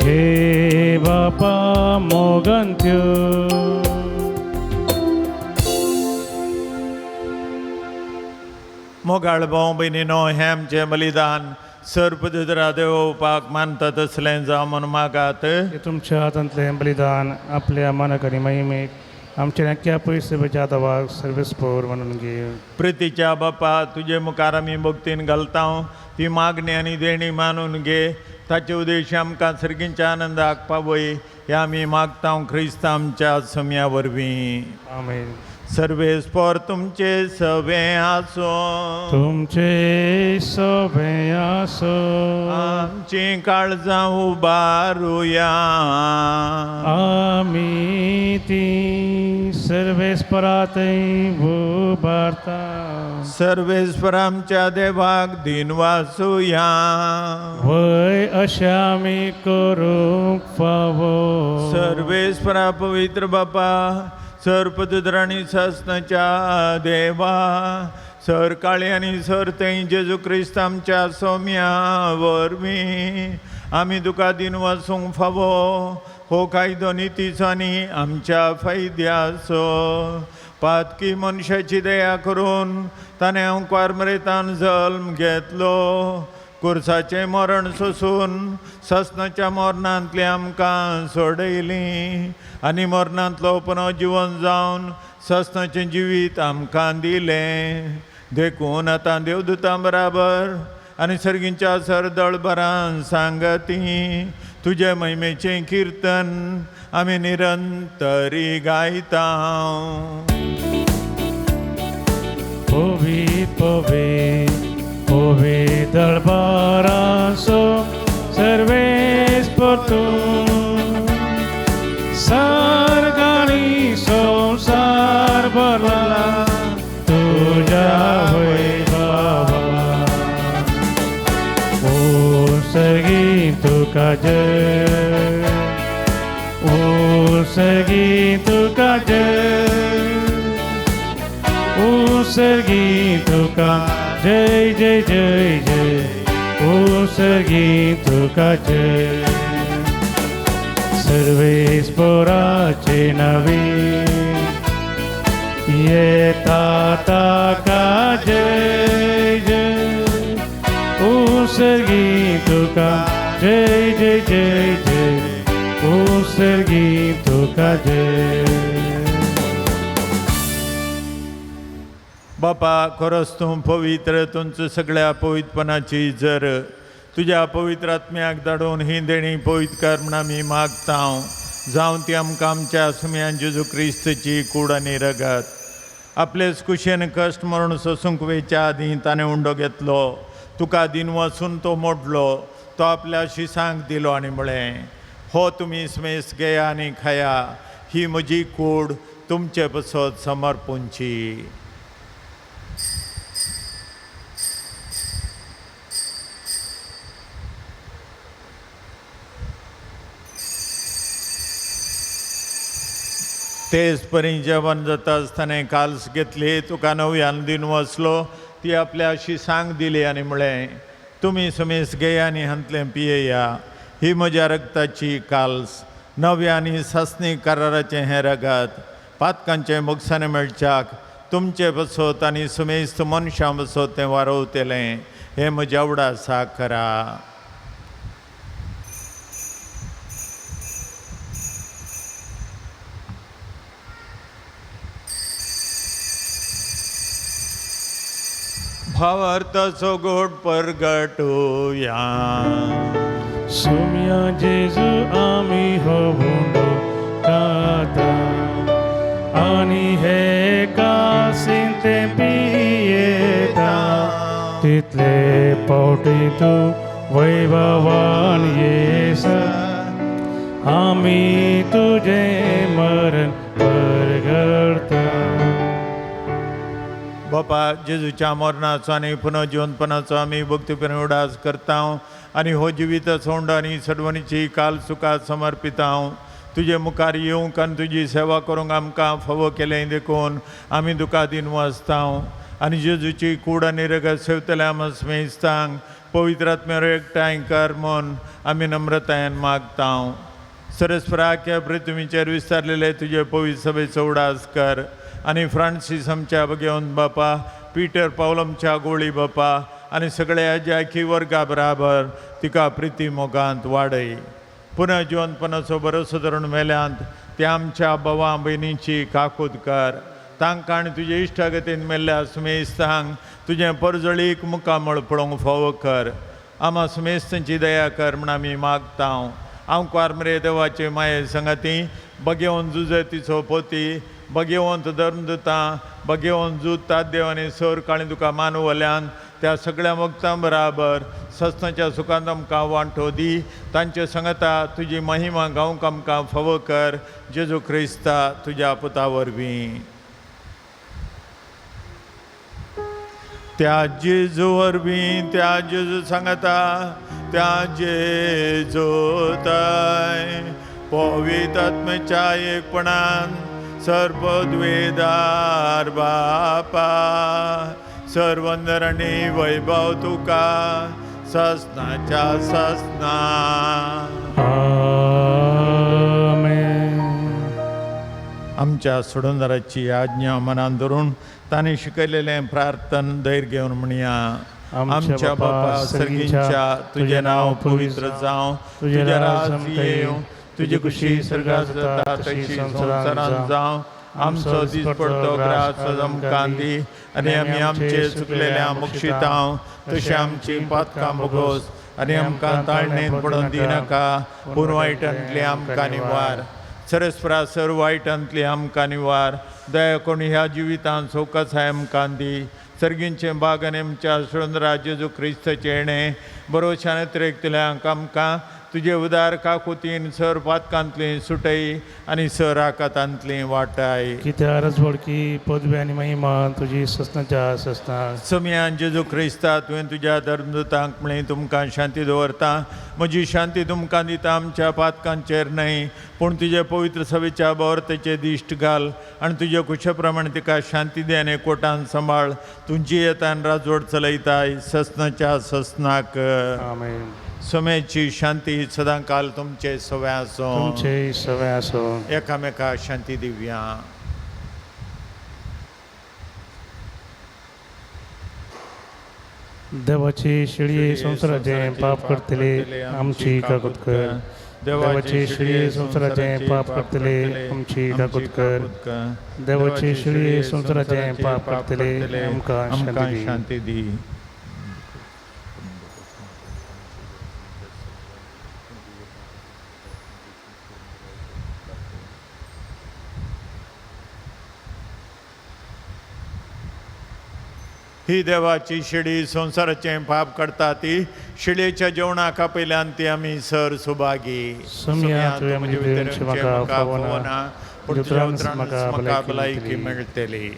घे बापा मोगान त्यो. मोगाळ भाव भयणीनो हें आमचें बलिदान सर्पदुदरा देवोवपाक मानता तसलें जावं म्हूण मागात. हे तुमच्या हातांतलें बलिदान आपल्या मनाक आनी महिमेक आमच्या नक्क्या पयस आदावाक सर्वेस्पोर म्हणून घे. प्रितीच्या बापा तुजे मुखार आमी भक्तीन घालता ती मागणी आनी देणी मानून घे. ताचे उद्देश आमकां सर्गींच्या आनंदाक पावय हे आमी मागता क्रिस्त आमच्या सुमया वरवीं. आमेन. सर्वेस्पोर तुमचे सवे आसो तुमचे सोबे आसो आमची काळजां उबारुया आमी ती सर्वेस्परातय उबारता. सर्वेस्पर आमच्या देवाक दिन वासुया वय अशें आमी करूंक फावो. सर्वेस्परा पवित्र बापा सर्पदुदर आनी सस्नाच्या देवा सर काळे आनी सर तें जेजू क्रिस्त आमच्या सोम्या वरवीं आमी तुका दिन वासूंक फावो हो कायदो नितीचो आनी आमच्या फायद्याचो. पातकी मनशाची दया करून ताणें अंकवार मरेतान जल्म घेतलो. कुर्साचें मरण सोसून सस्नाच्या मरणांतली आमकां सोडयली आनी मरणांतलो पुनर्जीवन जावन सस्नाचें जिवीत आमकां दिलें. देखून आतां देवदूतां बराबर आनी सर्गींच्या सरदळबरां सांगती तुजे महिमेचें किर्तन आमी निरंतरी गायता. Ove दरबारांचो सर्वेस्पर तूं सर्गांनी संवसार भरला तुज्या वैभवा. सर्गी तुका जय सर्गी तुका जय सर्गी तुका जय जय जय जय सर्गी तुका जय. सर्वेस्पराचे नवी येता ताका जय जय सर्गी तुका जय जय जय जय सर्गी तुका जय. बापा खरोच तूं पवित्र तुमचो सगळ्या पवित्रपणाची जर तुज्या पवित्र आत्म्याक धाडून ही देणी पवित्र कर म्हण आमी मागता जावं ती आमकां आमच्या सुम्यान जेजू क्रिस्तची कूड आनी रगत आपलेच कुशेन कश्ट मरण सोसूंक वेच्या आदीं ताणें उंडो घेतलो तुका दिन वचून तो मोडलो तो आपल्या शिसांक दिलो आनी म्हळें हो तुमी स्मेस घेया आनी खाया ही म्हजी कूड तुमचे पसत समर्पूंची. तेच परी जेवण जाता आसतना काल्स घेतली तुका नव्यान दिन वचलो ती आपल्या शिसांक दिली आनी म्हळें तुमी समेस घेया आनी हांतलें पियेया ही म्हज्या रगताची काल्स नव्या आनी सस्नीक कराराचें हें रगत पातकांचें मोगसाणें मेळच्याक तुमचे बसत आनी समेस्त मनशां बसत तें वारोवतलें हें म्हज्या उडासा करा. भावार्थाचो गोड परगटुया. सुम्या जेजू आमी हो उंडो खाता आनी हे कासीन ते पियेता तितले पावटी तूं वैभवान येसा आमी तुजें मरण परगडता. बापा जेजूच्या मरणाचो आनी पुनर्जीवनपणाचो आमी भक्तीपणे उडास करता आनी हो जिवीत सोंड आनी सडवणीची काल सुखात समर्पिता. तुजे मुखार येवंक आनी तुजी सेवा करूंक आमकां फावो केलें देखून आमी तुका दिन वाचता आनी जेजूची कूड आनी रगत सेवतल्या मस्मेस्तांक पवित्र आत्म्यार एकठांय कर म्हूण आमी नम्रतायेन मागता. सरस्वराख्या पृथ्वीचेर विस्तारलेले तुजे पवित्र सभेचो उडास कर आनी फ्रांसीस आमच्या भगेवन बापा पिटर पावलमच्या गोळी बापा आनी सगळ्या जायकी वर्गा बराबर तिका प्रिती मोगांत वाडय. पुनः जिवनपणाचो भरोसो धरून मेल्यांत त्या आमच्या भावां भयणीची काकूद कर तांकां आनी तुजे इश्टागतीन मेल्ल्या सुमेस्तांक तुजें परजळीक मुखामळ पळोवंक फावो कर. आमा सुमेस्तांची दया कर म्हण आमी मागता. हांव कार्मरे देवाचे माये संगती भगेवन जुजतीचो पोती भगेवंत धर्मदुतां भगेवंत जूत ताद्देव आनी सर काळी तुका मानवल्यान त्या सगळ्या भक्तां बराबर सस्नाच्या सुखांत आमकां वांटो दी. तांचे संगता तुजी महिमा गावंक आमकां फावो कर जेजू क्रिस्ता तुज्या पुता वरवीं. त्या जेजू वरवीं त्या जेजू सांगता त्या जेजूताय पवित्र आत्म्याच्या एकपणान सर्वद्वेदार बापा सर्वंदर आनी वैभव तुका सस्नाच्या सस्ना. आमेन. आमच्या सोडूनदाराची आज्ञा मनान धरून ताणें शिकयलेलें प्रार्थन धैर्य घेवन म्हणया. आमच्या बापा सर्गींच्या तुजें नांव पवित्र जावं तुजें राज येवं तुजी खुशी स्वर्गांत जाता तशी संवसारांत जावं. आमचो दीस पडतो ग्रास आमकां दी आनी आमी आमचे चुकलेल्या मुक्षिता तशें आमची पातकां भोगोस आनी आमकां ताळणेंत पडोवन दिनाका पूण वायटांतली आमकां निवार. सरस्वरा सर्व वायटांतली आमकां निवार. दया करून ह्या जिवितांत सौकसाय आमकां दी. सर्गींचे बाग आनी आमच्या सुंदरा जेजू क्रिस्ताचे येणें बरोवशान तिरेकतल्यांक आमकां तुजे उदार काकुतीन सर पातकांतली सुटय आनी सर आकातांतली वाटाय. कित्याक रजवडकी पदवी आनी महिमा तुजी सस्नाच्या सस्ना. सम्यान जेजू क्रिस्ता तुवें तुज्या धर्मदुतांक म्हळें तुमकां शांती दवरता म्हजी शांती तुमकां दिता. आमच्या पातकांचेर न्हय पूण तुजे पवित्र सभेच्या बौरतेचे दिश्ट घाल आनी तुजे कुशे प्रमाणे तिका शांती दे आनी कोटान सांबाळ. तुजी येतान राजवड चलयताय सस्नाच्या सस्नाक. आमेन. समेची शांती सदां काल तुमचे सवय आसूं. तुमचे सवय आसूं. एकामेका शांती दिवया. देवाची शिळी संसाराचे पाप करतले आमची काकूत कर. देवाची शिळी संसाराचे पाप करतले आमची काकूत कर. देवाची शिळी संसाराचे पाप करतले आमकां शांती दी. शांती दी. ही देवाची शिडी संसाराचें पाप करता ती शिडेच्या जेवणाका पयल्यान ती आमी सर सुभागी सुमया तुवें म्हजे भितरचे म्हाका फोवना, पूण तुज्या उतरांच उतरांच म्हाका म्हाका भलायकी भलायकी मेळटली.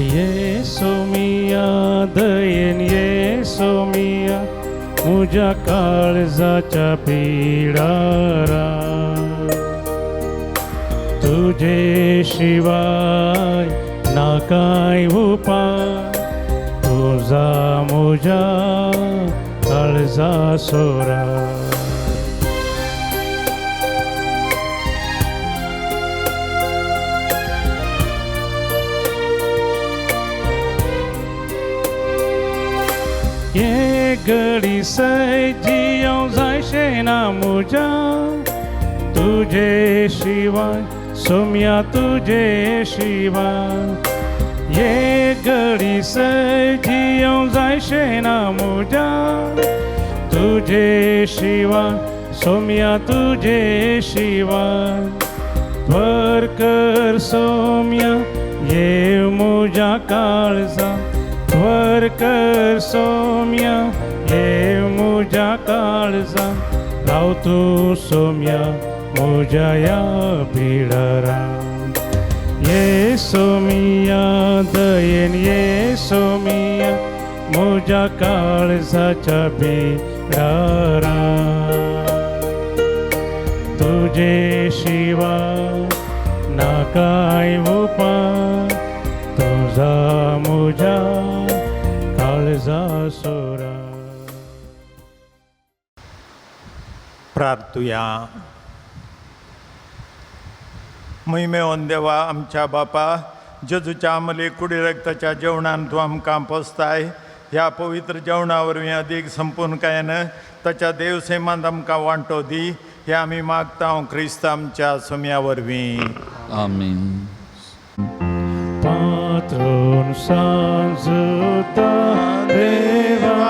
येसो मिया दयेन येसो मिया म्हज्या काळजाच्या पिडारा तुझे शिवाय ना कांय उपाय तुझा म्हज्या काळजा सोरा. ये घडी सय जियों जायशें ना म्हज्या तुझे शिवाय सोम्या तुझे शिवाय. ये घडी सय जियों जायशें ना म्हज्या तुझे शिवाय सोम्या तुझे शिवाय. भर कर सोम्या ये म्हज्या काळजा वर कर सोम्या ये म्हज्या काळजा राव तूं सोम्या म्हज्या या पिडारा. ये सोमिया दयेन ये सोमिया म्हज्या काळजाच्या पिडारा तुझे शिवाय ना कांय उपाय तुझा म्हज्या काळजा सोरा. प्रार्थुया. महिमेवन देवा आमच्या बापा जेजूच्या अमली कुडी रक्ताच्या जेवणान तूं आमकां पोसताय. ह्या पवित्र जेवणा वरवीं अदीक संपूर्ण कायन ताच्या देवसेमांत आमकां वांटो दी हें आमी मागता क्रिस्त आमच्या सोम्या वरवीं. आमीन. पात्रोन सांजुता देवा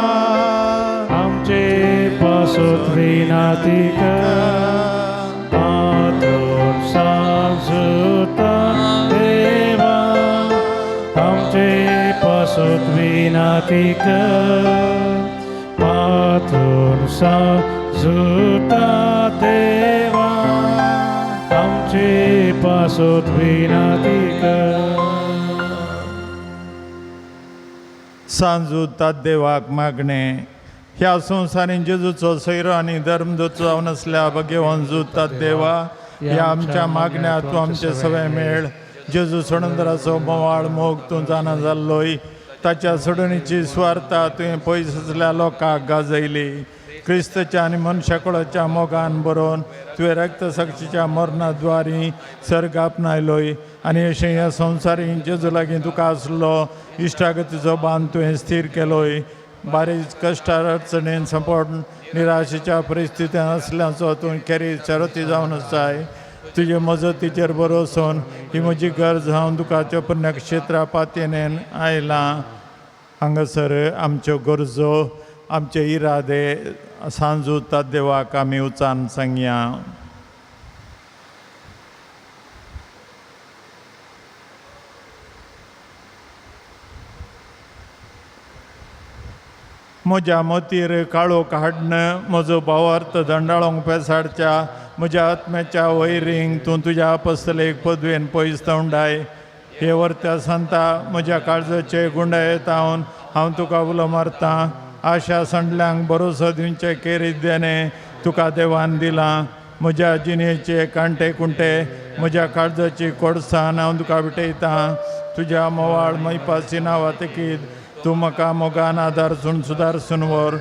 आमचे पासोत विनाती कर. पात्रोन सांजुता देवा आमचे पासोत विनाती कर. पात्रोन सांजुता देवा आमचे पासोत विनाती कर. सांजुतात देवाक मागणे. ह्या संवसारीन जेजूचो सैरो आनी धर्मदूत जावन आसल्या घेवन जुतात देवा ह्या आमच्या मागण्या तूं आमचे सगळे मेळ. जेजू सोडंदराचो मोवाळ मोग तूं जाणा जाल्लोय. ताच्या सोडणीची स्वार्था तुवें पयस आसल्या लोकांक गाजयली. क्रिस्तच्या आनी मनशाकुळाच्या मोगान बरोवन तुवें रक्तसाक्षीच्या मरणाद्वारी सर्ग आपणायलोय आनी अशें ह्या संवसारीन जेजू लागीं तुका आसलो इश्टागतीचो बांद तुवें स्थिर केलोय. बारीक कश्टार अडचणीन सांपड निराशेच्या परिस्थितीन आसल्याचो तूं खेरीत चरती जावन आसाय. तुजे मजतीचेर बरोवन ही म्हजी गरज हांव तुका पुण्यक्षेत्रा पातयेन आयलां. हांगासर आमच्यो गरजो आमचे इरादे सांजुतात देवाक आमी उचान सांगया. म्हज्या मतीर काळोख हाडन म्हजो भावार्थ दंडाळोंक पेसाडच्या म्हज्या आत्म्याच्या वैरींक तूं तुज्या अपस्तलेक पदवेन पयस तोंडाय. हे वर्त्या सांता म्हज्या काळजाचे गुंडायेत हांव तुका उलो मारतां. आशा संडल्यांक भरोसो दिवचे खेरीत देणे तुका देवान दिलां. म्हज्या जिणेचे कांटे कुंटे म्हज्या काळजाची कोडसाण हांव तुका विटयतां. तुज्या मोवाळ मैपासी नांवातकीत तूं म्हाका मोगान आदारसून सुदारसून व्हर.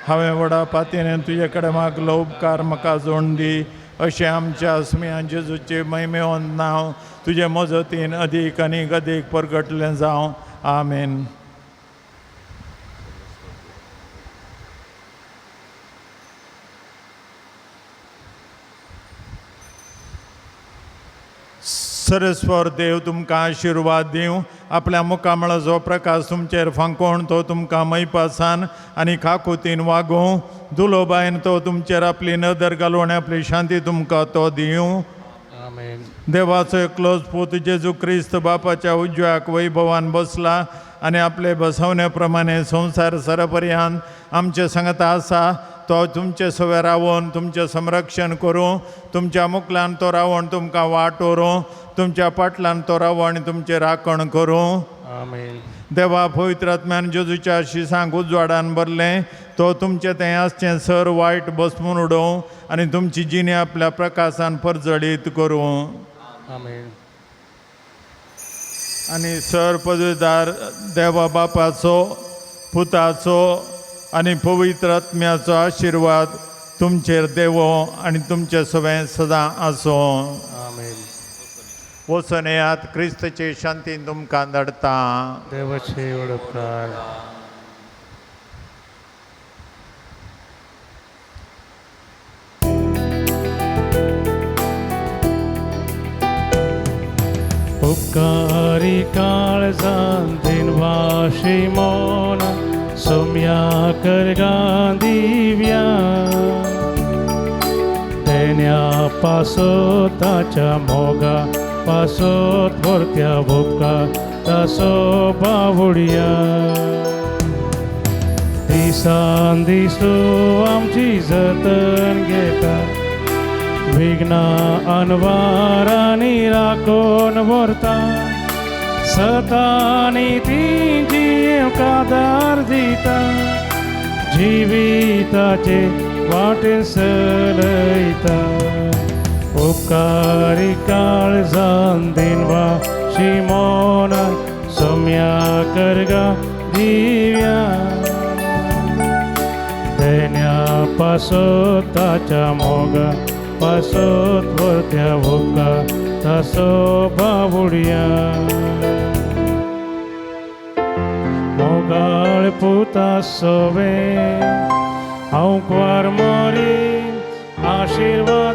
हांवें व्हडा पातयेन तुजे कडेन मागलो उपकार म्हाका जोड दी. अशें आमच्या स्मिया जेजूचे महिमेवन नांव तुजे मजतीन अदीक आनीक अदीक परगटलें जावं. आमेन. सरस्वर देव तुमकां आशिर्वाद दिवं. आपल्या मुखामळा जो प्रकाश तुमचेर फांकोण तो तुमकां मैपासान आनी काकुतीन वागोवं. दुलोबायन तो तुमचेर आपली नदर घालून आपली शांती तुमकां तो दिवं. आमेन. देवाचो एकलोच पूत जेजू क्रिस्त बापाच्या उजव्याक वैभवान बसला आनी आपले बसवणे प्रमाणे संवसार सरपर्यंत आमचे सांगता आसा. तो तुमचे सवे रावून तुमचें संरक्षण करूं. तुमच्या मुखल्यान तो रावण तुमकां वाट व्हरूं. तुमच्या पाटल्यान तो रावण तुमचे राखण करूं. आमेन. देवा पवित्र आत्म्यान जेजूच्या शिसांक उजवाडान भरलें. तो तुमचें तें आसचें सर वायट बसमून उडोवं आनी तुमची जिणी आपल्या प्रकाशान परजळीत करूं. आमेन. आनी सर पदवीदार देवा बापाचो पुताचो आनी पवित्र आत्म्याचो आशिर्वाद तुमचेर देवो आनी तुमचे सगळें सदां आसो. आमेन. वचून येयात क्रिस्तचे शांतीन तुमकां धाडटा. देवाचे उडोवकार. उपकारी काळजान दिनवाशी मोन सोम्या करगा दिव्या तेन्या पासोत ताच्या मोगा पासोत भरत्या भोका तासो बावुडया दिसान दीस तूं आमची जतन घेता विघ्ना अनवारांनी राखून व्हरता सतांनी ती जीव कादार दिता जिविताचे वाटेन चलयता उपकारी काळजान दिनवा शिमोना सोम्या करगा दिव्या तेन्या पासोत ताच्या मोगा पासोत भरत्या भोका तासो बावुडया मोगाळ पुता सोवे हांव क्वार मोरी आशिर्वाद